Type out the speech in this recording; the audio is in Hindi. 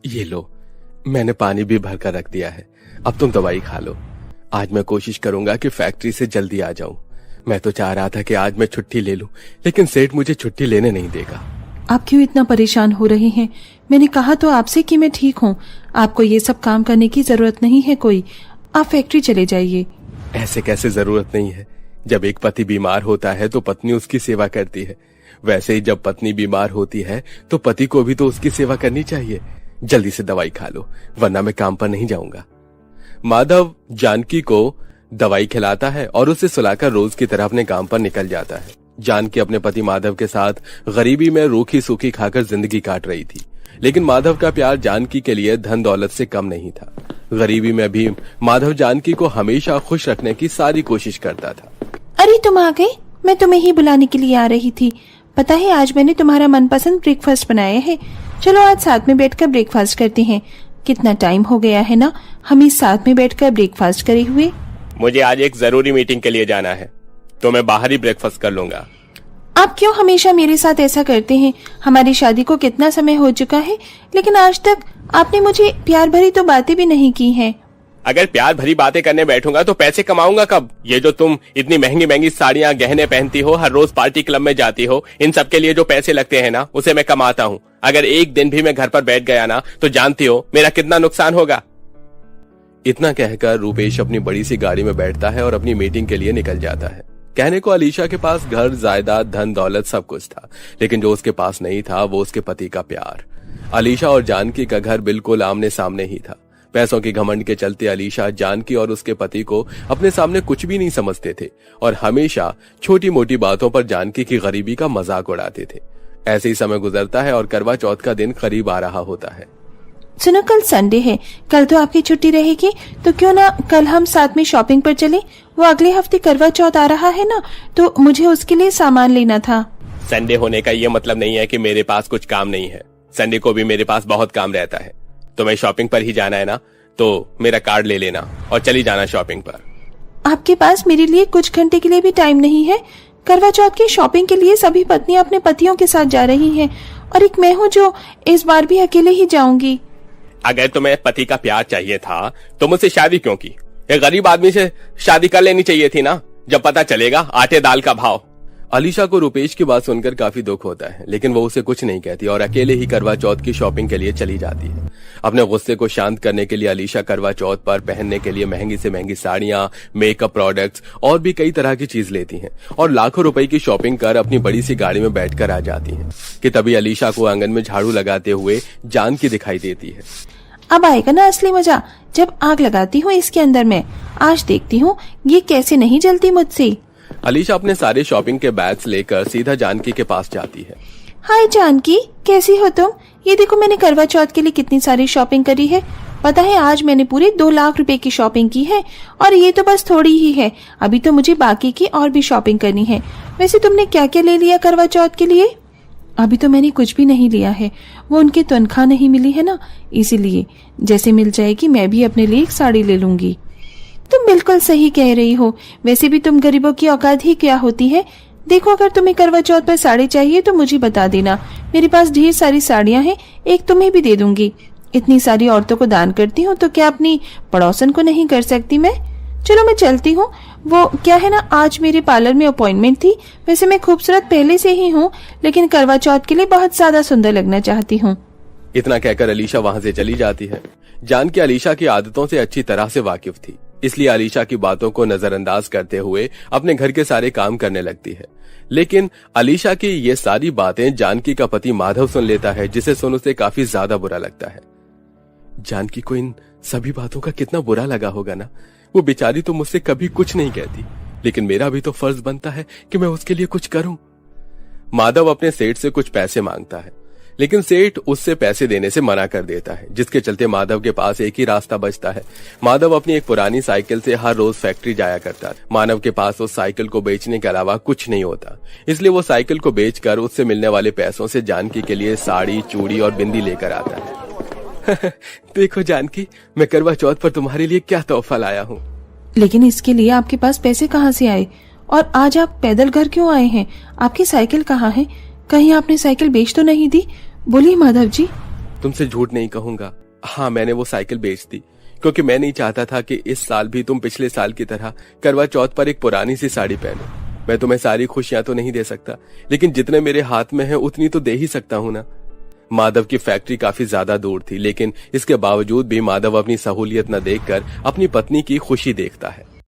ये लो, मैंने पानी भी भर कर रख दिया है। अब तुम दवाई खा लो। आज मैं कोशिश करूंगा कि फैक्ट्री से जल्दी आ जाऊं। मैं तो चाह रहा था कि आज मैं छुट्टी ले लूं, लेकिन सेठ मुझे छुट्टी लेने नहीं देगा। आप क्यों इतना परेशान हो रहे हैं? मैंने कहा तो आपसे कि मैं ठीक हूँ। आपको ये सब काम करने की जरूरत नहीं है कोई। आप फैक्ट्री चले जाइए। ऐसे कैसे जरूरत नहीं है? जब एक पति बीमार होता है तो पत्नी उसकी सेवा करती है। वैसे ही जब पत्नी बीमार होती है तो पति को भी तो उसकी सेवा करनी चाहिए। जल्दी से दवाई खा लो, वरना मैं काम पर नहीं जाऊंगा। माधव जानकी को दवाई खिलाता है और उसे सुलाकर रोज की तरह अपने काम पर निकल जाता है। जानकी अपने पति माधव के साथ गरीबी में रूखी सूखी खाकर जिंदगी काट रही थी, लेकिन माधव का प्यार जानकी के लिए धन दौलत से कम नहीं था। गरीबी में भी माधव जानकी को हमेशा खुश रखने की सारी कोशिश करता था। अरे तुम आ गए? मैं तुम्हें ही बुलाने के लिए आ रही थी। पता है आज मैंने तुम्हारा मनपसंद ब्रेकफास्ट बनाया है। चलो आज साथ में बैठकर ब्रेकफास्ट करते हैं। कितना टाइम हो गया है ना हम इस साथ में बैठकर ब्रेकफास्ट करे हुए। मुझे आज एक जरूरी मीटिंग के लिए जाना है, तो मैं बाहर ही ब्रेकफास्ट कर लूंगा। आप क्यों हमेशा मेरे साथ ऐसा करते हैं? हमारी शादी को कितना समय हो चुका है, लेकिन आज तक आपने मुझे प्यार भरी तो बातें भी नहीं की हैं। अगर प्यार भरी बातें करने बैठूंगा तो पैसे कमाऊंगा कब? ये जो तुम इतनी महंगी महंगी साड़ियां गहने पहनती हो, हर रोज पार्टी क्लब में जाती हो, इन सब के लिए जो पैसे लगते हैं ना, उसे मैं कमाता हूँ। अगर एक दिन भी मैं घर पर बैठ गया ना तो जानती हो मेरा कितना नुकसान होगा। इतना कहकर रूपेश अपनी बड़ी सी गाड़ी में बैठता है और अपनी मीटिंग के लिए निकल जाता है। कहने को अलीशा के पास घर, जायदाद, धन दौलत सब कुछ था, लेकिन जो उसके पास नहीं था वो उसके पति का प्यार। अलीशा और जानकी का घर बिल्कुल आमने सामने ही था। पैसों की घमंड के चलते अलीशा जानकी और उसके पति को अपने सामने कुछ भी नहीं समझते थे और हमेशा छोटी मोटी बातों पर जानकी की गरीबी का मजाक उड़ाते थे। ऐसे ही समय गुजरता है और करवा चौथ का दिन करीब आ रहा होता है। सुनो, कल संडे है, कल तो आपकी छुट्टी रहेगी, तो क्यों ना कल हम साथ में शॉपिंग पर चले? वो अगले हफ्ते करवा चौथ आ रहा है ना, तो मुझे उसके लिए सामान लेना था। संडे होने का ये मतलब नहीं है कि मेरे पास कुछ काम नहीं है। संडे को भी मेरे पास बहुत काम रहता है। तुम्हें शॉपिंग पर ही जाना है ना, तो मेरा कार्ड ले लेना और चली जाना शॉपिंग पर। आपके पास मेरे लिए कुछ घंटे के लिए भी टाइम नहीं है? करवा चौथ की शॉपिंग के लिए सभी पत्नियां अपने पतियों के साथ जा रही हैं और एक मैं हूँ जो इस बार भी अकेले ही जाऊंगी। अगर तुम्हें पति का प्यार चाहिए था तो मुझसे शादी क्यों की? एक गरीब आदमी से शादी कर लेनी चाहिए थी ना, जब पता चलेगा आटे दाल का भाव। अलीशा को रुपेश की बात सुनकर काफी दुख होता है, लेकिन वो उसे कुछ नहीं कहती और अकेले ही करवा चौथ की शॉपिंग के लिए चली जाती है। अपने गुस्से को शांत करने के लिए अलीशा करवा चौथ पर पहनने के लिए महंगी से महंगी साड़ियां, मेकअप प्रोडक्ट्स और भी कई तरह की चीज लेती हैं और लाखों रुपए की शॉपिंग कर अपनी बड़ी सी गाड़ी में बैठकर आ जाती हैं कि तभी अलीशा को आंगन में झाड़ू लगाते हुए जानकी दिखाई देती है। अब आएगा ना असली मजा, जब आग लगाती हूँ इसके अंदर में। आज देखती हूँ ये कैसे नहीं जलती मुझसे। अलीशा अपने सारे शॉपिंग के बैग्स लेकर सीधा जानकी के पास जाती है। हाय जानकी, कैसी हो तुम? ये देखो मैंने करवा चौथ के लिए कितनी सारी शॉपिंग करी है। पता है आज मैंने पूरे 2 लाख रुपए की शॉपिंग की है और ये तो बस थोड़ी ही है। अभी तो मुझे बाकी की और भी शॉपिंग करनी है। वैसे तुमने क्या क्या ले लिया करवा चौथ के लिए? अभी तो मैंने कुछ भी नहीं लिया है, वो उनकी तनख्वाह नहीं मिली है ना, इसीलिए जैसे मिल जाएगी मैं भी अपने लिए एक साड़ी ले लूंगी। तुम बिल्कुल सही कह रही हो। वैसे भी तुम गरीबों की औकात ही क्या होती है। देखो अगर तुम्हें करवा चौथ पर साड़ी चाहिए तो मुझे बता देना, मेरे पास ढेर सारी साड़ियां हैं, एक तुम्हें भी दे दूंगी। इतनी सारी औरतों को दान करती हूँ तो क्या अपनी पड़ोसन को नहीं कर सकती मैं? चलो मैं चलती हूँ। वो क्या है ना, आज मेरे पार्लर में अपॉइंटमेंट थी। वैसे मैं खूबसूरत पहले से ही हूँ, लेकिन करवा चौथ के लिए बहुत ज्यादा सुंदर लगना चाहती हूँ। इतना कहकर अलीशा वहां से चली जाती है। जानकी अलीशा की आदतों से अच्छी तरह से वाकिफ थी, इसलिए अलीशा की बातों को नजरअंदाज करते हुए अपने घर के सारे काम करने लगती है। लेकिन अलीशा की ये सारी बातें जानकी का पति माधव सुन लेता है, जिसे सुन उसे काफी ज्यादा बुरा लगता है। जानकी को इन सभी बातों का कितना बुरा लगा होगा ना। वो बेचारी तो मुझसे कभी कुछ नहीं कहती, लेकिन मेरा भी तो फर्ज बनता है कि मैं उसके लिए कुछ करूं। माधव अपने सेठ से कुछ पैसे मांगता है, लेकिन सेठ उससे पैसे देने से मना कर देता है, जिसके चलते माधव के पास एक ही रास्ता बचता है। माधव अपनी एक पुरानी साइकिल से हर रोज फैक्ट्री जाया करता है। मानव के पास उस साइकिल को बेचने के अलावा कुछ नहीं होता, इसलिए वो साइकिल को बेचकर उससे मिलने वाले पैसों से जानकी के लिए साड़ी, चूड़ी और बिंदी लेकर आता है। देखो जानकी, मैं करवा चौथ पर तुम्हारे लिए क्या तोहफा लाया हूँ। लेकिन इसके लिए आपके पास पैसे कहाँ से आए? और आज आप पैदल घर क्यों आए हैं? आपकी साइकिल कहाँ है? कहीं आपने साइकिल बेच तो नहीं दी? बोलिए माधव जी। तुमसे झूठ नहीं कहूंगा, हाँ मैंने वो साइकिल बेच दी, क्योंकि मैं नहीं चाहता था कि इस साल भी तुम पिछले साल की तरह करवा चौथ पर एक पुरानी सी साड़ी पहनो। मैं तुम्हें सारी खुशियां तो नहीं दे सकता, लेकिन जितने मेरे हाथ में है उतनी तो दे ही सकता हूं ना। माधव की फैक्ट्री काफी ज्यादा दूर थी, लेकिन इसके बावजूद भी माधव अपनी सहूलियत न देखकर अपनी पत्नी की खुशी देखता है।